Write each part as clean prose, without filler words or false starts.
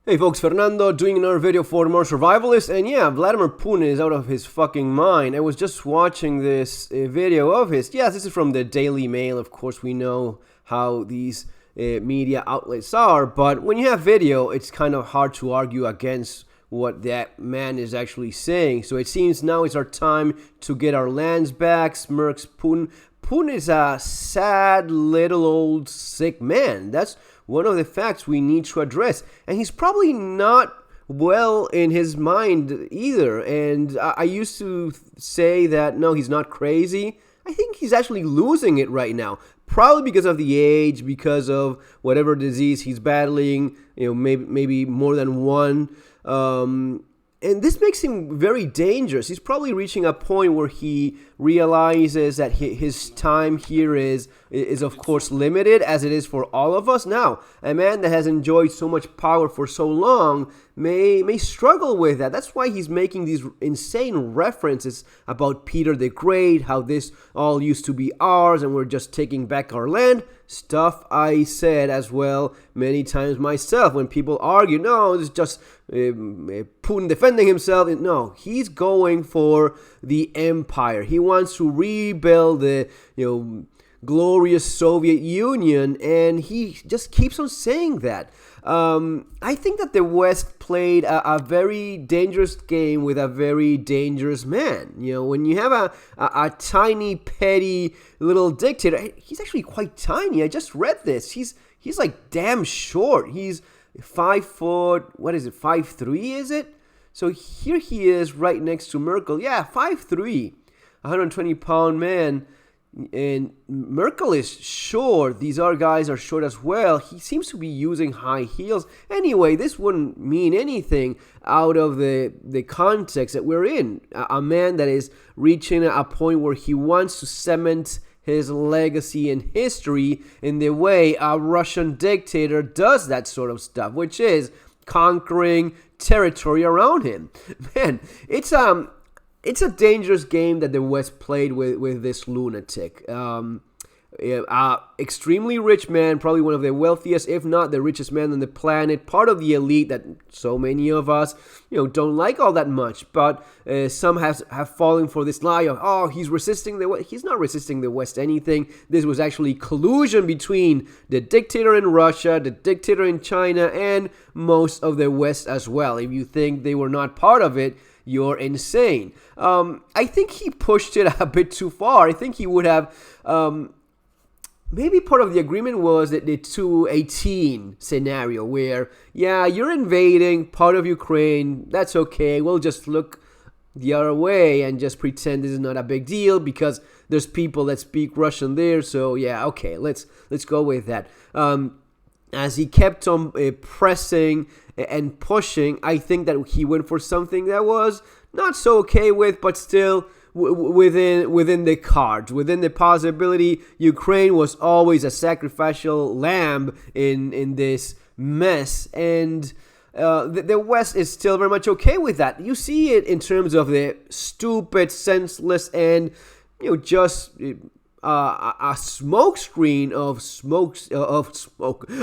Hey folks, Fernando doing another video for more survivalists, and yeah, Vladimir Putin is out of his fucking mind. I was just watching this video of his. Yes, this is from the Daily Mail. Of course, we know how these media outlets are, but when you have video, it's kind of hard to argue against what that man is actually saying. So it seems now is our time to get our lands back, smirks Putin. Putin is a sad little old sick man. That's one of the facts we need to address. And he's probably not well in his mind either. And I used to say that, no, he's not crazy. I think he's actually losing it right now. Probably because of the age, because of whatever disease he's battling, maybe more than one. And this makes him very dangerous. He's probably reaching a point where he realizes that his time here is of course limited, as it is for all of us. Now, a man that has enjoyed so much power for so long may struggle with that. That's why he's making these insane references about Peter the Great, how this all used to be ours and we're just taking back our land. Stuff I said as well many times myself when people argue, no, it's just Putin defending himself. No, he's going for the empire. He wants to rebuild the glorious Soviet Union, and he just keeps on saying that. I think that the West played a very dangerous game with a very dangerous man. When you have a tiny, petty little dictator, he's actually quite tiny. I just read this. He's like damn short. He's 5 foot, 5'3", is it? So here he is right next to Merkel. Yeah, 5'3", 120-pound man. And Merkel is short. These other guys are short as well. He seems to be using high heels. Anyway, this wouldn't mean anything out of the context that we're in. A man that is reaching a point where he wants to cement his legacy and history in the way a Russian dictator does that sort of stuff, which is conquering territory around him. Man, it's a dangerous game that the West played with this lunatic. Extremely rich man, probably one of the wealthiest, if not the richest man on the planet, part of the elite that so many of us, don't like all that much. But some have fallen for this lie of, oh, he's resisting the West. He's not resisting the West anything. This was actually collusion between the dictator in Russia, the dictator in China, and most of the West as well. If you think they were not part of it, you're insane. I think he pushed it a bit too far. I think he would have... maybe part of the agreement was that the 218 scenario where, yeah, you're invading part of Ukraine. That's okay. We'll just look the other way and just pretend this is not a big deal because there's people that speak Russian there. So, yeah, okay, let's go with that. As he kept on pressing and pushing, I think that he went for something that was not so okay with, but still within the cards, within the possibility. Ukraine was always a sacrificial lamb in this mess, and the West is still very much okay with that. You see it in terms of the stupid, senseless, and just a smokescreen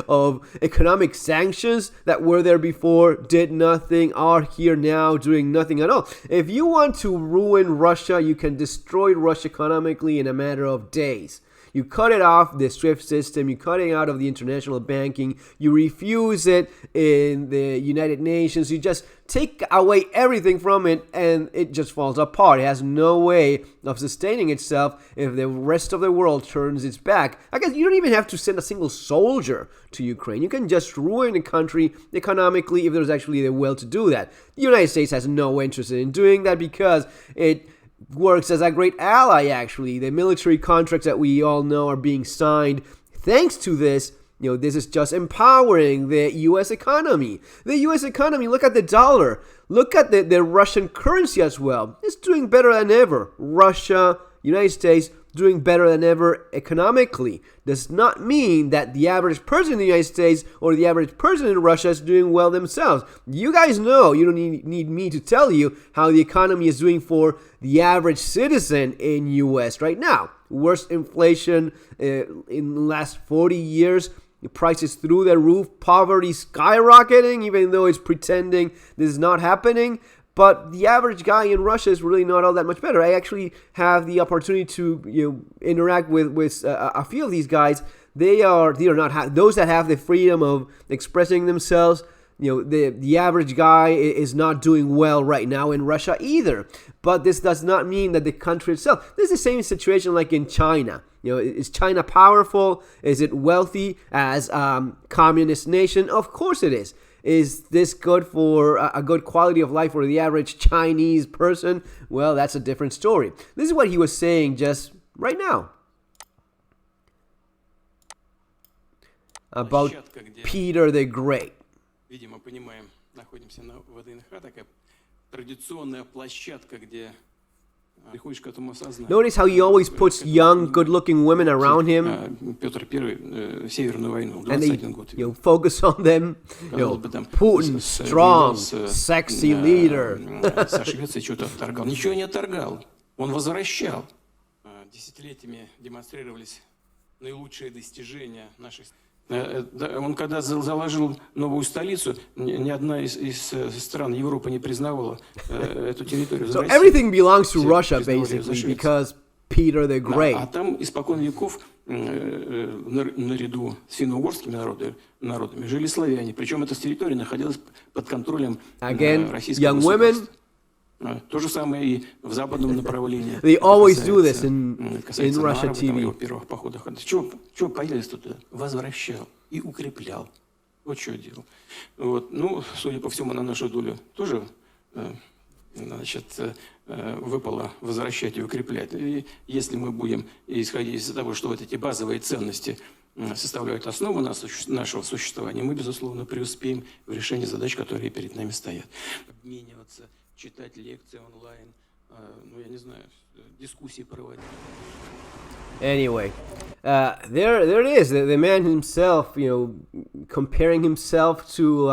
of economic sanctions that were there before, did nothing, are here now doing nothing at all. If you want to ruin Russia, you can destroy Russia economically in a matter of days. You cut it off the SWIFT system, you cut it out of the international banking, you refuse it in the United Nations, you just take away everything from it and it just falls apart. It has no way of sustaining itself if the rest of the world turns its back. I guess you don't even have to send a single soldier to Ukraine. You can just ruin the country economically if there's actually the will to do that. The United States has no interest in doing that because it works as a great ally, actually. The military contracts that we all know are being signed thanks to this. This is just empowering the U.S. economy. The U.S. economy, look at the dollar. Look at the Russian currency as well. It's doing better than ever. Russia, United States, doing better than ever economically. Does not mean that the average person in the United States or the average person in Russia is doing well themselves. You guys know, you don't need me to tell you how the economy is doing for the average citizen in U.S. right now. Worst inflation in the last 40 years. prices through the roof, poverty skyrocketing, even though it's pretending this is not happening. But the average guy in Russia is really not all that much better. I actually have the opportunity to interact with a few of these guys. They are not those that have the freedom of expressing themselves. The average guy is not doing well right now in Russia either. But this does not mean that the country itself. This is the same situation like in China. Is China powerful? Is it wealthy as a communist nation? Of course it is. Is this good for a good quality of life for the average Chinese person? Well, that's a different story. This is what he was saying just right now about Peter the Great. Видимо, понимаем, находимся на ВДНХ, такая традиционная площадка, где приходишь к этому осознанию. Notice how he always puts young, good-looking women around him. Петр I, Северную войну, And 21 год. they focus on them. Putin, strong, sexy leader. Со Швецией что-то отторгал. Ничего не отторгал. Он возвращал. Десятилетиями демонстрировались наилучшие достижения нашей страны. Он когда заложил новую столицу, ни одна из стран Европы не признавала эту территорию. So everything belongs to Russia basically because Peter the Great. А там испокон веков наряду с финно-угорскими народами жили славяне. Причем эта территория находилась под контролем российского государства. То же самое и в западном направлении. They always do this in Russia TV. Его первых походах. Чего появились тут? Возвращал и укреплял. Вот что делал. Вот. Ну, судя по всему, на нашу долю тоже выпало возвращать и укреплять. И если мы будем исходить из того, что вот эти базовые ценности составляют основу нашего существования, мы, безусловно, преуспеем в решении задач, которые перед нами стоят. Обмениваться, читать лекции онлайн, я не знаю, дискуссии проводить. Anyway, there it is. The man himself, comparing himself to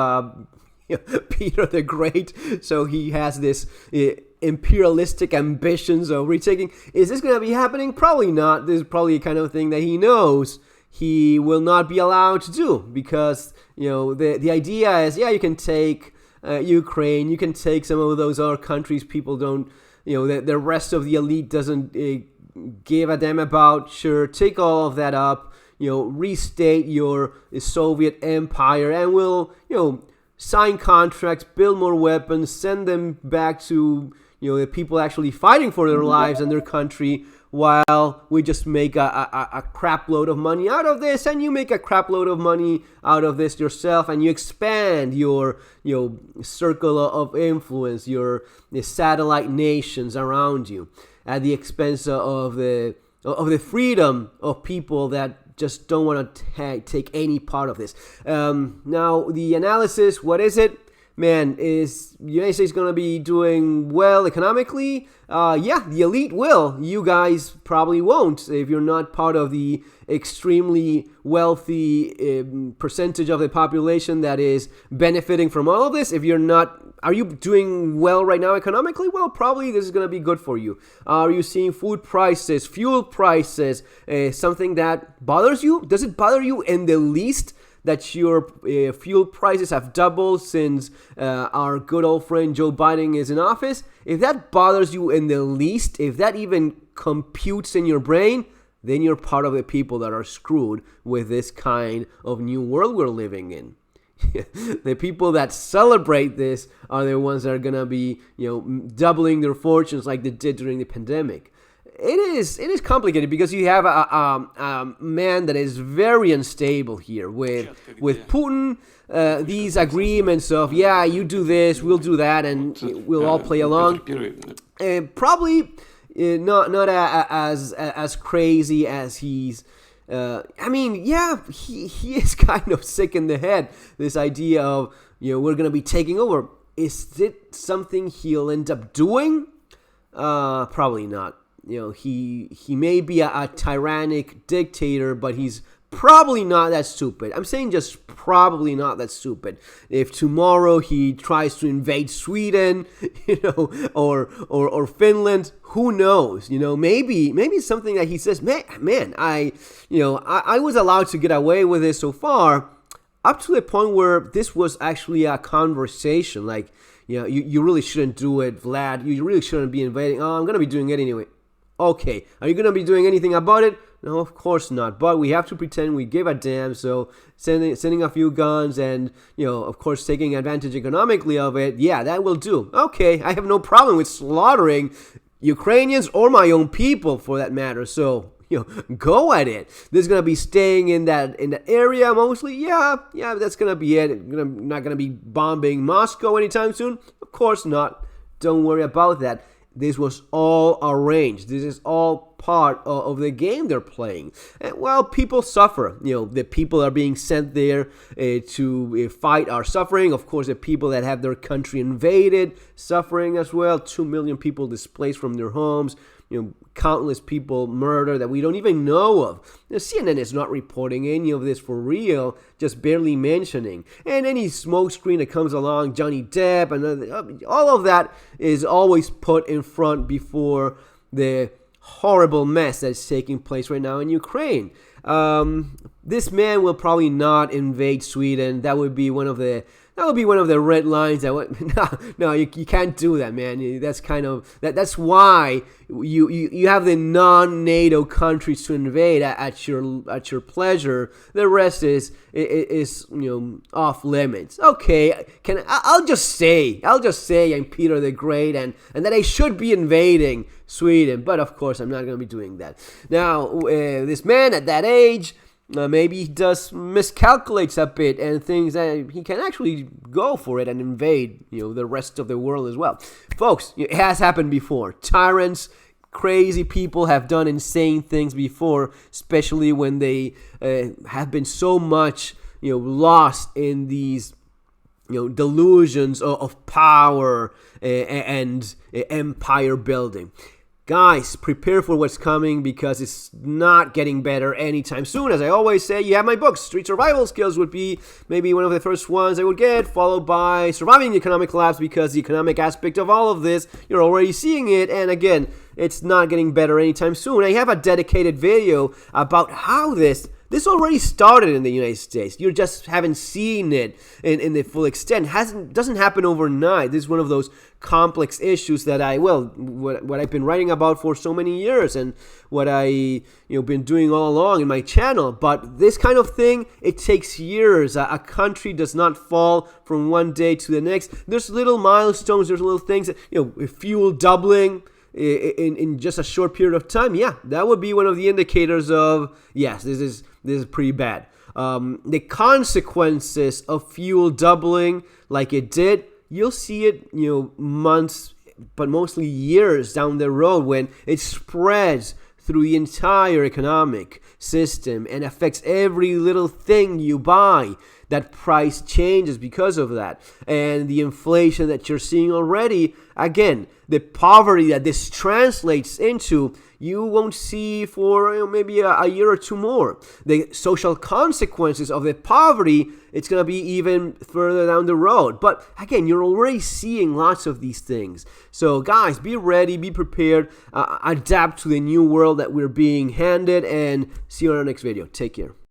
Peter the Great. So he has this imperialistic ambitions of retaking. Is this going to be happening? Probably not. This is probably the kind of thing that he knows he will not be allowed to do because the idea is you can take Ukraine, you can take some of those other countries people don't, the rest of the elite doesn't give a damn about. Sure, take all of that up, restate your Soviet empire, and we'll, sign contracts, build more weapons, send them back to, the people actually fighting for their lives and their country, while we just make a crap load of money out of this, and you make a crap load of money out of this yourself, and you expand your circle of influence, your satellite nations around you, at the expense of the freedom of people that just don't want to take any part of this. Now, the analysis, what is it? Man, is the United States going to be doing well economically? Yeah, the elite will. You guys probably won't if you're not part of the extremely wealthy percentage of the population that is benefiting from all of this. If you're not, are you doing well right now economically? Well, probably this is going to be good for you. Are you seeing food prices, fuel prices, something that bothers you? Does it bother you in the least that your fuel prices have doubled since our good old friend Joe Biden is in office? If that bothers you in the least, if that even computes in your brain, then you're part of the people that are screwed with this kind of new world we're living in. The people that celebrate this are the ones that are going to be, doubling their fortunes like they did during the pandemic. It is complicated because you have a man that is very unstable here with Putin. These agreements of you do this, we'll do that, and we'll all play along. Probably not as crazy as he's. He is kind of sick in the head. This idea of we're gonna be taking over. Is it something he'll end up doing? Probably not. He may be a tyrannic dictator, but he's probably not that stupid. I'm saying just probably not that stupid. If tomorrow he tries to invade Sweden, or Finland, who knows? Maybe it's something that he says, man, I was allowed to get away with this so far, up to the point where this was actually a conversation. Like, you really shouldn't do it, Vlad. You really shouldn't be invading. Oh, I'm gonna be doing it anyway. Okay, are you gonna be doing anything about it? No, of course not. But we have to pretend we give a damn. So sending a few guns and, of course, taking advantage economically of it. Yeah, that will do. Okay, I have no problem with slaughtering Ukrainians or my own people for that matter. So, go at it. There's gonna be staying in that area mostly. Yeah, that's gonna be it. Not gonna be bombing Moscow anytime soon. Of course not. Don't worry about that. This was all arranged. This is all part of the game they're playing. And, well, people suffer. The people are being sent there to fight are suffering. Of course, the people that have their country invaded suffering as well. 2 million people displaced from their homes. Countless people murdered that we don't even know of. CNN is not reporting any of this for real, just barely mentioning. And any smokescreen that comes along, Johnny Depp, and all of that is always put in front before the horrible mess that's taking place right now in Ukraine. This man will probably not invade Sweden. That would be one of the red lines. No, you can't do that, man. That's kind of that's why you have the non-NATO countries to invade at your pleasure. The rest is off limits. Okay, I'll just say I'm Peter the Great and that I should be invading Sweden, but of course I'm not going to be doing that. Now, this man at that age, maybe he does miscalculates a bit and thinks that he can actually go for it and invade, the rest of the world as well. Folks, it has happened before. Tyrants, crazy people have done insane things before, especially when they have been so much, lost in these, delusions of power and empire building. Guys, prepare for what's coming because it's not getting better anytime soon. As I always say, you have my books. Street Survival Skills would be maybe one of the first ones I would get, followed by Surviving the Economic Collapse, because the economic aspect of all of this, you're already seeing it. And again, it's not getting better anytime soon. I have a dedicated video about how this already started in the United States. You just haven't seen it in the full extent. Doesn't happen overnight. This is one of those complex issues that what I've been writing about for so many years and what I been doing all along in my channel. But this kind of thing, it takes years. A country does not fall from one day to the next. There's little milestones. There's little things. Fuel doubling in just a short period of time. Yeah, that would be one of the indicators of, yes, this is pretty bad. The consequences of fuel doubling like it did, you'll see it, months, but mostly years down the road when it spreads through the entire economic system and affects every little thing you buy. That price changes because of that. And the inflation that you're seeing already, again, the poverty that this translates into, you won't see for maybe a year or two more. The social consequences of the poverty, it's going to be even further down the road. But again, you're already seeing lots of these things. So guys, be ready, be prepared, adapt to the new world that we're being handed, and see you on our next video. Take care.